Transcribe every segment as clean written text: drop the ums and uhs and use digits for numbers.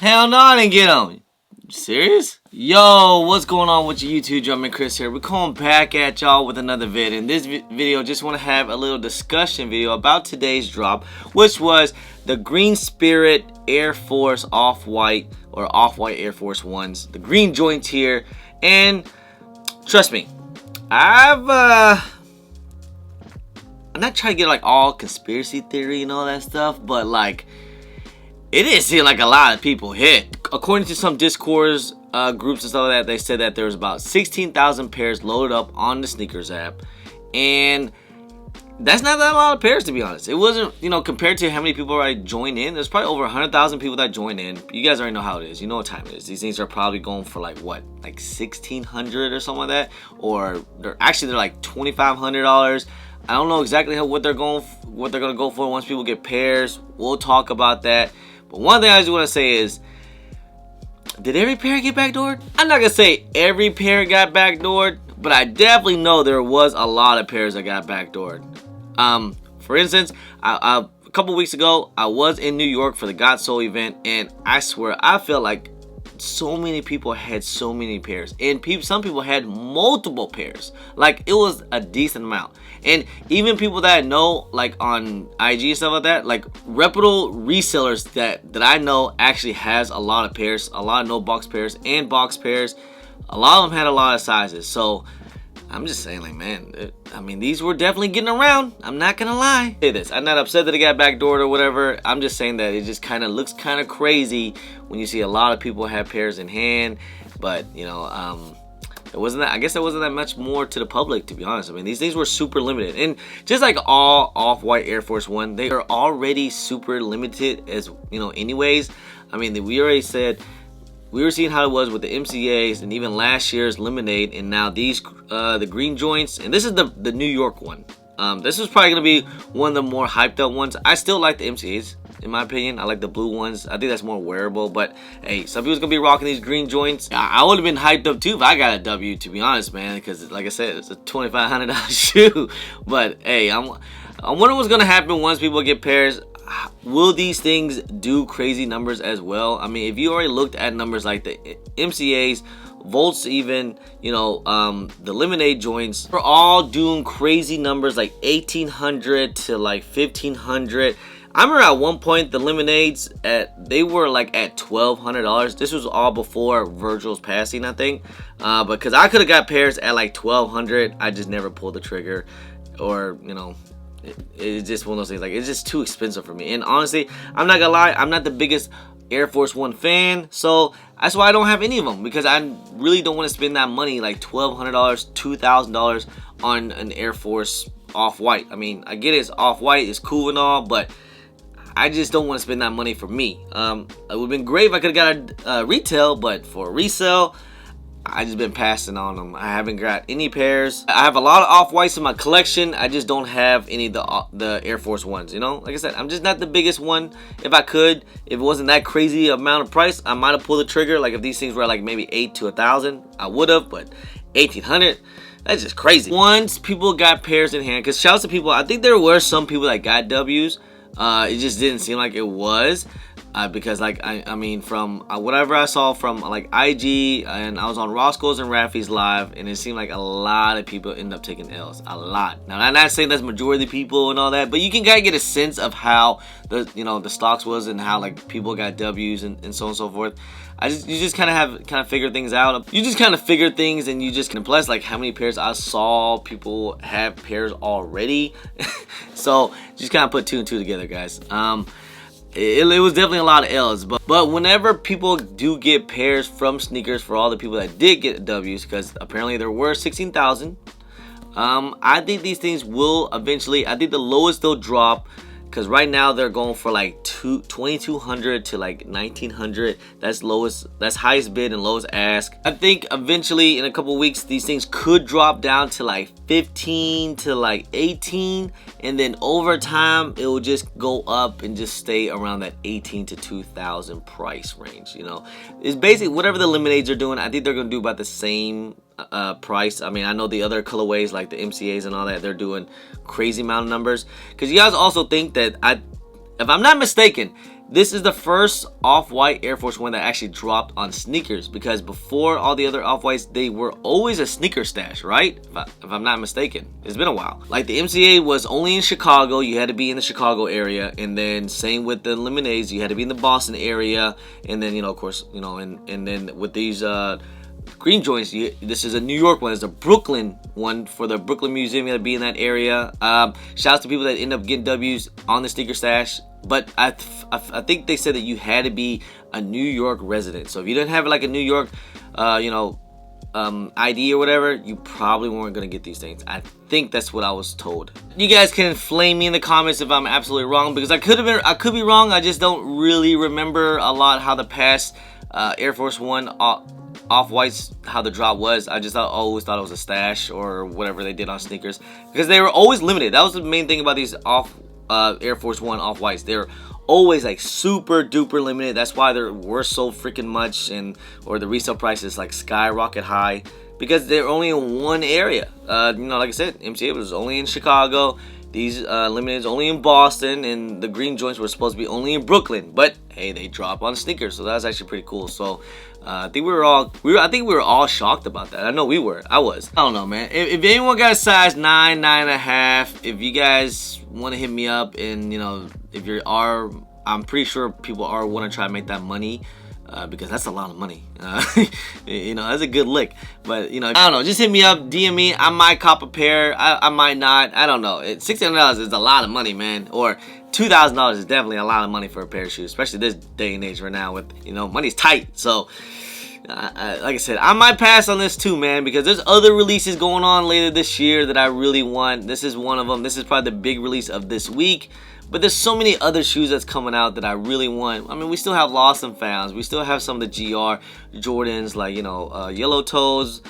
Hell no, I didn't get them. Serious? Yo, what's going on with you YouTube? Drumming Chris here. We're coming back at y'all with another vid. In this video, just want to have a little discussion video about today's drop, which was the Green Spirit Air Force Off-White or Off-White Air Force Ones. The green joints here, and trust me, I'm not trying to get like all conspiracy theory and all that stuff, but like it did seem like a lot of people hit. According to some Discords, groups and stuff like that, they said that there was about 16,000 pairs loaded up on the sneakers app, and that's not that a lot of pairs, to be honest. It wasn't, compared to how many people already joined in. There's probably over 100,000 people that joined in. You guys already know how it is. You know what time it is. These things are probably going for like what, like 1,600 or something like that, or they're like $2,500. I don't know exactly what they're gonna go for once people get pairs. We'll talk about that. But one thing I just want to say is, did every pair get backdoored? I'm not gonna say every pair got backdoored, but I definitely know there was a lot of pairs that got backdoored. For instance, a couple weeks ago, I was in New York for the God Soul event, and I swear I felt like so many people had so many pairs, and some people had multiple pairs. Like, it was a decent amount. And even people that I know, like on IG and stuff like that, like reputable resellers that I know actually has a lot of pairs, a lot of no box pairs and box pairs. A lot of them had a lot of sizes. So I'm just saying, like, man, these were definitely getting around. I'm not gonna lie. Say this, I'm not upset that it got backdoored or whatever. I'm just saying that it just kind of looks kind of crazy when you see a lot of people have pairs in hand. But I guess there wasn't that much more to the public, to be honest. These things were super limited, and just like all Off-White Air Force One, they are already super limited as anyways. We already said. We were seeing how it was with the MCAs and even last year's Lemonade, and now these the green joints, and this is the New York one. This is probably gonna be one of the more hyped up ones. I still like the MCAs, in my opinion. I like the blue ones. I think that's more wearable. But hey, some people's gonna be rocking these green joints. I would have been hyped up too if I got a W, to be honest, man. Because like I said, it's a $2,500 shoe. But hey, I wonder what's gonna happen once people get pairs. Will these things do crazy numbers as well? If you already looked at numbers like the MCAs, Volts, even the Lemonade joints, we're all doing crazy numbers like 1,800 to like 1,500. I remember at one point the Lemonades they were like at $1,200. This was all before Virgil's passing, I think. Because I could have got pairs at like $1,200. I just never pulled the trigger, or it's just one of those things. Like, it's just too expensive for me. And honestly, I'm not gonna lie, I'm not the biggest Air Force One fan, so that's why I don't have any of them, because I really don't want to spend that money, like $1,200, $2,000 on an Air Force Off-White. I get it's Off-White, it's cool and all, but I just don't want to spend that money for me. It would have been great if I could have got a retail, but for resale, I just been passing on them. I haven't got any pairs. I have a lot of Off-Whites in my collection. I just don't have any of the Air Force Ones. Like I said, I'm just not the biggest one. If I could, if it wasn't that crazy amount of price, I might have pulled the trigger. Like, if these things were like maybe $8 to $1,000, I would have. But $1,800, that's just crazy. Once people got pairs in hand, because shouts to people, I think there were some people that got W's. It just didn't seem like it was. Because like from whatever I saw from like IG, and I was on Roscoe's and Raffy's live, and it seemed like a lot of people end up taking L's. A lot. Now, I'm not saying that's majority of the people and all that, but you can kind of get a sense of how the stocks was, and how like people got W's and so on and so forth. You just kind of figure things out. You just kind of figure things, and you just can, plus like how many pairs I saw people have pairs already. So just kind of put two and two together, guys. It was definitely a lot of L's, but whenever people do get pairs from sneakers, for all the people that did get W's, because apparently there were 16,000, I think these things will eventually, I think the lowest they'll drop, because right now they're going for like 2,200 to like 1,900. That's lowest, that's highest bid and lowest ask. I think eventually in a couple weeks these things could drop down to like 15 to like 18, and then over time it will just go up and just stay around that 18 to 2,000 price range. It's basically whatever the Lemonades are doing. I think they're gonna do about the same price. I know the other colorways like the MCAs and all that, they're doing crazy amount of numbers, because you guys also think that if I'm not mistaken, this is the first off-white Air Force One that actually dropped on sneakers, because before all the other off-whites, they were always a sneaker stash, right? If I'm not mistaken. It's been a while. Like the MCA was only in Chicago. You had to be in the Chicago area. And then same with the Lemonades. You had to be in the Boston area. And then, of course, and then with these green joints, this is a New York one. It's a Brooklyn one for the Brooklyn Museum. You got to be in that area. Shout out to people that end up getting W's on the sneaker stash. But I think they said that you had to be a New York resident. So if you didn't have like a New York, ID or whatever, you probably weren't gonna get these things. I think that's what I was told. You guys can flame me in the comments if I'm absolutely wrong, because I could be wrong. I just don't really remember a lot how the past Air Force One off-whites, how the drop was. I just always thought it was a stash or whatever they did on sneakers, because they were always limited. That was the main thing about these Air Force One off-whites. They're always like super duper limited. That's why they're worth so freaking much, or the resale price is like skyrocket high, because they're only in one area. Like I said, MCA was only in Chicago. These limiteds only in Boston, and the green joints were supposed to be only in Brooklyn. But hey, they drop on sneakers, so that's actually pretty cool. So I think we were all shocked about that. I know we were. I was. I don't know, man. If anyone got a size 9, 9.5, if you guys want to hit me up, and if you are, I'm pretty sure people are want to try to make that money. Because that's a lot of money. That's a good lick. But I don't know. Just hit me up, DM me. I might cop a pair. I might not. I don't know. $600 is a lot of money, man. Or $2,000 is definitely a lot of money for a pair of shoes, especially this day and age right now with money's tight. So like I said, I might pass on this too, man, because there's other releases going on later this year that I really want. This is one of them. This is probably the big release of this week. But there's so many other shoes that's coming out that I really want. I mean, we still have Lost and Founds. We still have some of the GR Jordans, like, Yellow Toes,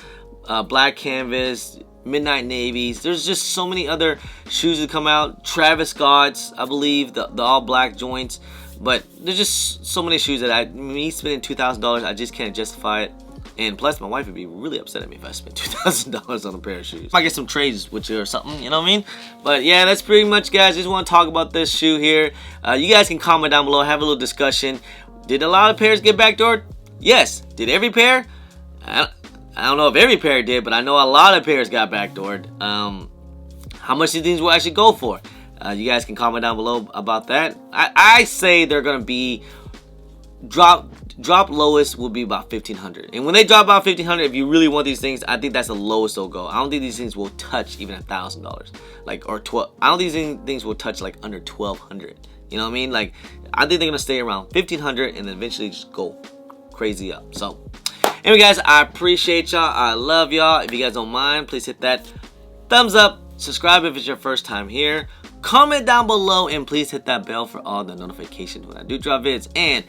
Black Canvas, Midnight Navies. There's just so many other shoes that come out. Travis Scott's, I believe, the all black joints. But there's just so many shoes that me spending $2,000, I just can't justify it. And plus, my wife would be really upset at me if I spent $2,000 on a pair of shoes. Might get some trades with you or something, you know what I mean? But yeah, that's pretty much, guys. Just want to talk about this shoe here. You guys can comment down below, have a little discussion. Did a lot of pairs get backdoored? Yes. Did every pair? I don't know if every pair did, but I know a lot of pairs got backdoored. How much do these will actually go for? You guys can comment down below about that. I say they're gonna be drop lowest will be about $1,500, and when they drop about $1,500, if you really want these things, I think that's the lowest they'll go. I don't think these things will touch even $1,000, or 12. I don't think these things will touch like under $1,200. You know what I mean? Like, I think they're gonna stay around $1,500 and then eventually just go crazy up. So anyway, guys, I appreciate y'all. I love y'all. If you guys don't mind, please hit that thumbs up. Subscribe if it's your first time here. Comment down below, and please hit that bell for all the notifications when I do drop vids. And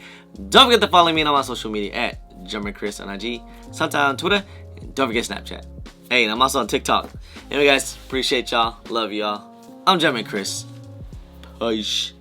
don't forget to follow me on my social media at JumpinChris on IG, sometime on Twitter, and don't forget Snapchat. Hey, and I'm also on TikTok. Anyway, guys, appreciate y'all. Love y'all. I'm JumpinChris. Peace.